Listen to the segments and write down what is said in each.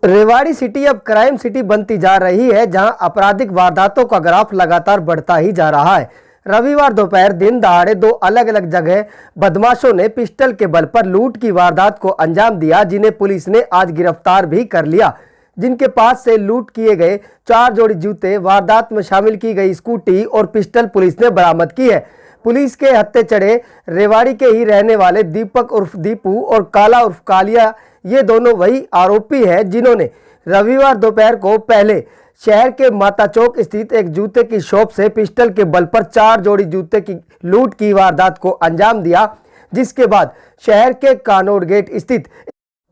Rewari city अब crime city बनती जा रही है, जहां आपराधिक वारदातों का ग्राफ लगातार बढ़ता ही जा रहा है। रविवार दोपहर दिन दहाड़े दो अलग अलग जगह बदमाशों ने पिस्टल के बल पर लूट की वारदात को अंजाम दिया, जिन्हें पुलिस ने आज गिरफ्तार भी कर लिया। जिनके पास से लूट किए गए 4 जोड़ी जूते, वारदात में शामिल की गई स्कूटी और पिस्टल पुलिस ने बरामद की है। पुलिस के हत्थे चढ़े रेवाड़ी के ही रहने वाले दीपक उर्फ दीपू और काला उर्फ कालिया, ये दोनों वही आरोपी हैं जिन्होंने रविवार दोपहर को पहले शहर के माता चौक स्थित एक जूते की शॉप से पिस्टल के बल पर 4 जोड़ी जूते की लूट की वारदात को अंजाम दिया, जिसके बाद शहर के कानोड़ गेट स्थित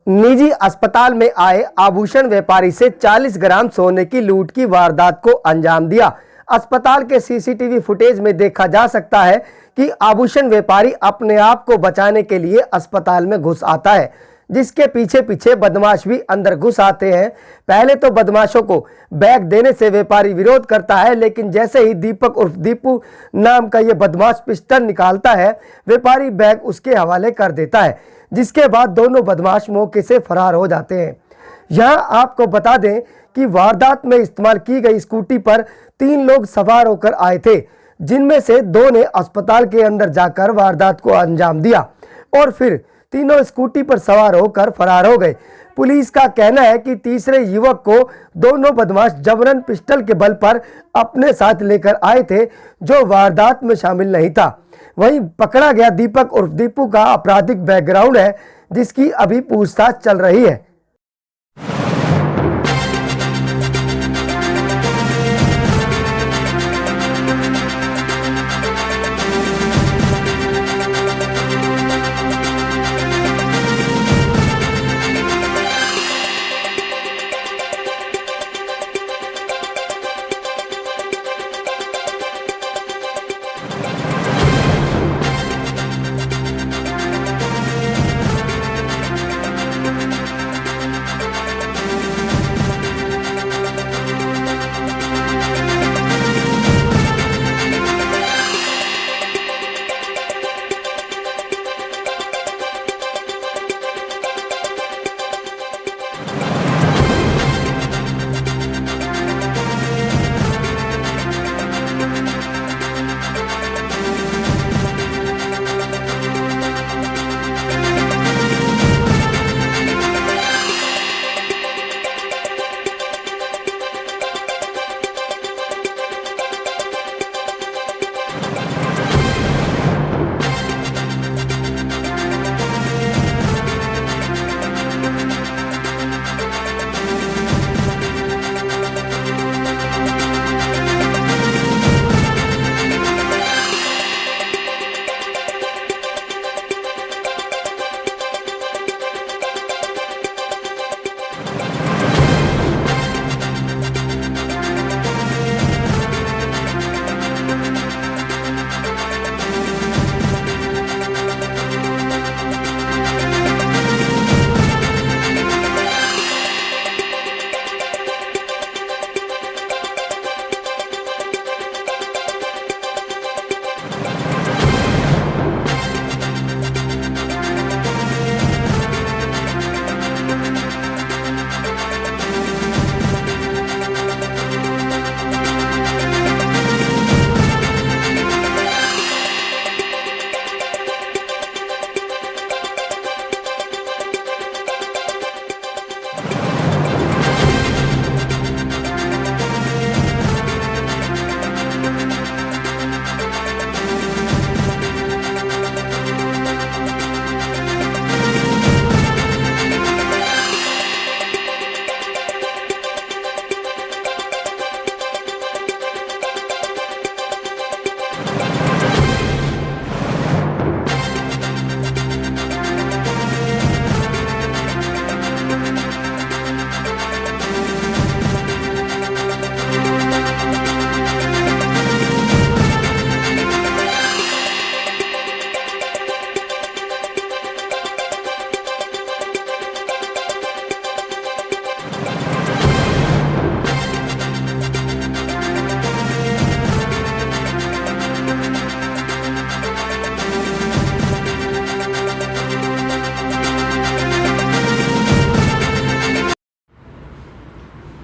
निजी अस्पताल में आए आभूषण व्यापारी से 40 ग्राम सोने की लूट की वारदात को अंजाम दिया। अस्पताल के सीसीटीवी फुटेज में देखा जा सकता है कि आभूषण व्यापारी अपने आप को बचाने के लिए अस्पताल में घुस आता है, जिसके पीछे पीछे बदमाश भी अंदर घुस आते हैं। पहले तो बदमाशों को बैग देने से व्यापारी विरोध करता है, लेकिन जैसे ही दीपक उर्फ दीपू नाम का यह बदमाश पिस्टल निकालता है, व्यापारी बैग उसके हवाले कर देता है, जिसके बाद दोनों बदमाश मौके से फरार हो जाते हैं। यहां आपको बता दें कि वारदात में इस्तेमाल की गई स्कूटी पर 3 लोग सवार होकर आए थे, जिनमें से 2 ने अस्पताल के अंदर जाकर वारदात को अंजाम दिया और फिर तीनों स्कूटी पर सवार होकर फरार हो गए। पुलिस का कहना है कि तीसरे युवक को दोनों बदमाश जबरन पिस्टल के बल पर अपने साथ लेकर आए थे, जो वारदात में शामिल नहीं था। वहीं पकड़ा गया दीपक उर्फ दीपू का आपराधिक बैकग्राउंड है, जिसकी अभी पूछताछ चल रही है।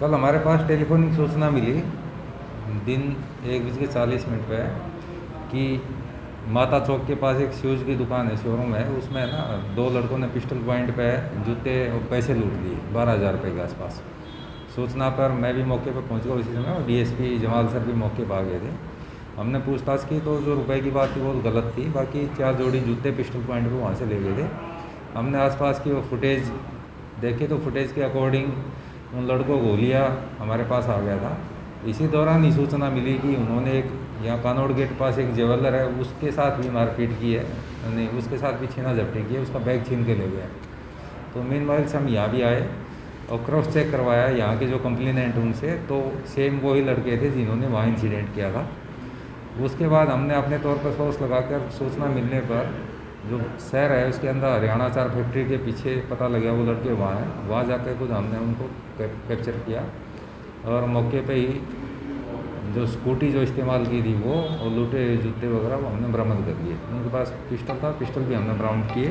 कल हमारे पास टेलीफोनिक सूचना मिली दिन 1:40 पे कि माता चौक के पास एक शूज़ की दुकान है, शोरूम है, उसमें ना 2 लड़कों ने पिस्टल पॉइंट पे जूते और पैसे लूट लिए 12,000 रुपये के आसपास। सूचना पर मैं भी मौके पर पहुंच गया उसी समय, और डीएसपी जमाल सर भी मौके पर आ गए थे। हमने पूछताछ की तो जो रुपए की बात थी वो गलत थी, बाकी 4 जोड़ी जूते पिस्टल पॉइंट पे वहाँ से ले गए थे। हमने आसपास की वो फुटेज देखी तो फुटेज के अकॉर्डिंग उन लड़कों को लिया हमारे पास आ गया था। इसी दौरान ही सूचना मिली कि उन्होंने एक यहाँ कानौड़ गेट पास एक ज्वेलर है, उसके साथ भी मारपीट की है, नहीं उसके साथ भी छीना झपटी की है, उसका बैग छीन के ले गया। तो मेन मोबाइल से हम यहाँ भी आए और क्रॉस चेक करवाया यहाँ के जो कंप्लेनेंट उनसे, तो सेम वही लड़के थे जिन्होंने वहाँ इंसिडेंट किया था। उसके बाद हमने अपने तौर पर सोर्स लगाकर सूचना मिलने पर जो शहर है उसके अंदर हरियाणा अचार फैक्ट्री के पीछे पता लगा वो लड़के वहाँ हैं, वहाँ जाकर कुछ हमने उनको कैप्चर किया और मौके पे ही जो स्कूटी जो इस्तेमाल की थी वो और लूटे जूते वगैरह वो हमने बरामद कर लिए। उनके पास पिस्टल था, पिस्टल भी हमने बरामद किए।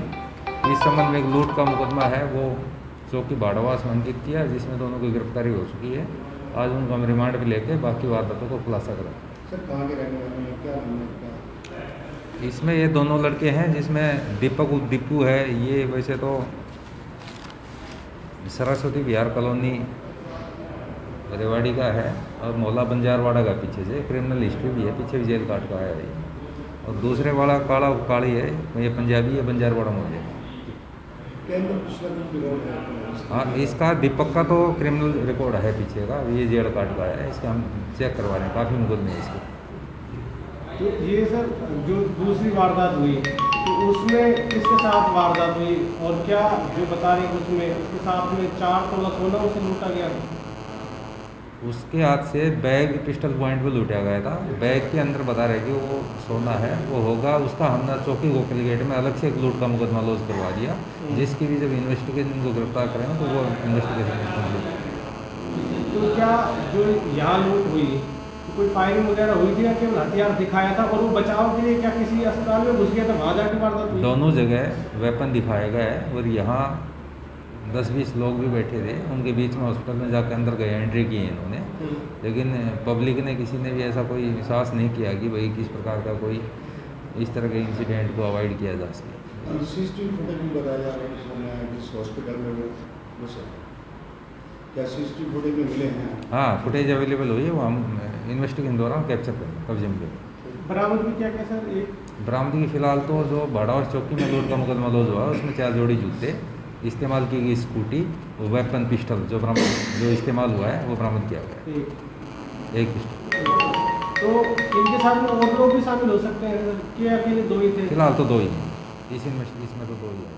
इस संबंध में एक लूट का मुकदमा है वो चौकी बाड़ावास में अंकित किया, जिसमें दोनों की गिरफ्तारी हो चुकी है। आज उनको हम रिमांड पर लेके बाकी वारदातों को खुलासा करें। सर कहाँ के रहने वाले हैं, क्या नाम है क्या? इसमें ये दोनों लड़के हैं, जिसमें दीपू है, ये वैसे तो सरस्वती विहार कॉलोनी रेवाड़ी का है और मौला बंजारवाड़ा का पीछे से क्रिमिनल हिस्ट्री भी है, पीछे भी जेल काट का है ये। और दूसरे वाला काली है, ये पंजाबी है, बंजारवाड़ा मुझे। हाँ, इसका दीपक का तो क्रिमिनल रिकॉर्ड है पीछे का, ये जेल काट का है, इसके हम चेक करवा रहे हैं, काफ़ी मुकदमे हैं इसके। तो ये सर जो दूसरी वारदात हुई तो उसमें किसके साथ वारदात हुई और क्या जो बता रहे हैं उसमें उसके साथ में 4 तोला सोना उसे लूटा गया था? उसके हाथ से बैग पिस्टल पॉइंट पे लूटा गया था। बैग के अंदर बता रहे कि वो सोना है, वो होगा उसका। हमने चौकी गोकल गेट में अलग से एक लूट का मुकदमा लॉन्च करवा दिया, जिसकी भी जब इन्वेस्टिगेशन को गिरफ्तार करेंगे तो वो इन्वेस्टिगेशन कंप्लीट। तो क्या जो यहाँ लूट हुई तो कोई फायरिंग वगैरह हुई थी या केवल हथियार दिखाया था, और वो बचाव के लिए क्या किसी अस्पताल में घुस गया था, वहाँ जाके वारदात हुई? दोनों जगह वेपन दिखाया गया है और यहाँ 10-20 लोग भी बैठे थे, उनके बीच में हॉस्पिटल में जाकर अंदर गए, एंट्री की है इन्होंने। लेकिन पब्लिक ने किसी ने भी ऐसा कोई विश्वास नहीं किया कि भाई किस प्रकार का कोई इस तरह के इंसिडेंट को अवॉइड किया जा सके। सीसीटीवी फुटेज भी बताया जा रहा है जिस हॉस्पिटल में वो सर क्या सीसीटीवी फुटेज में मिले हैं? हाँ, फुटेज अवेलेबल हुई है, वो हम इन्वेस्टिगेशन द्वारा कैप्चर करेंगे, कब्जे में लेंगे। बरामदगी क्या क्या सर? एक बरामदगी फिलहाल तो जो बाड़ावास चौकी में लूट का मुकदमा लॉन्च हुआ उसमें 4 जोड़ी जूते, इस्तेमाल की गई स्कूटी, वो वेपन पिस्टल जो इस्तेमाल हुआ है वो बरामद किया गया है, एक पिस्टल। तो इनके साथ में और लोग भी शामिल हो सकते हैं कि अकेले 2 ही थे? फिलहाल तो 2 ही हैं, इसमें तो 2 ही हैं।